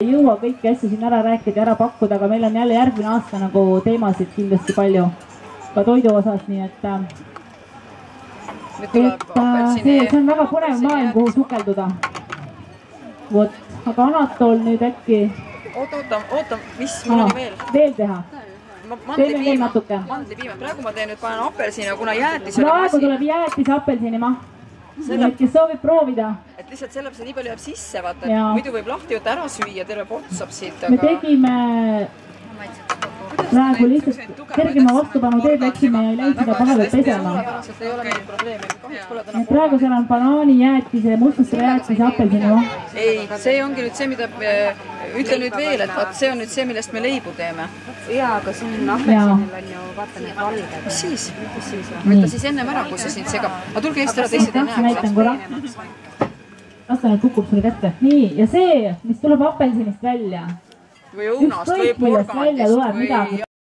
ei jõua kõiki asju siin ära rääkida ja ära pakkuda, aga meil on jälle järgmine aasta nagu teemasid kindlasti palju ka toidu osas, nii et see on väga põnev maailm, kuhu sukelduda. Vot, aga Anatol nüüd äkki... Oota, mis mul oli veel? Veel teha? Teeme veel natuke. Mandlipiima. Praegu ma teen nüüd, panen apelsini, kuna jäätis oli praegu tuleb jäätis apelsini maha. Kes soovib proovida. Et lihtsalt sellepärast, et nii palju jääb sisse, vaata, et muidu võib lahti võtta ära süüa, terve ports saab siit, aga... Me tegime praegu lihtsalt kergema vastupanu teed läksime ja ei läinud seda pahaselt pesema. Praegu seal on banaani jäätise, mustastele jäätise apelsini maha. Ei, see ongi nüüd see, mida... Ütle nüüd veel, et vaat see on nüüd see, millest me leibu teeme. Jaa, aga siin apelsinil on ju, vaata need valged. Mis siis? Võtta siis ennem ära, kui see sind segab. Aga tulge eest ära, teised ei näe. Näitan korra. Las ta nüüd kukub sulle kätte. Nii, ja see, mis tuleb apelsinist välja. Või õunast või porgandist. Ükskõik millest välja tuleb midagi.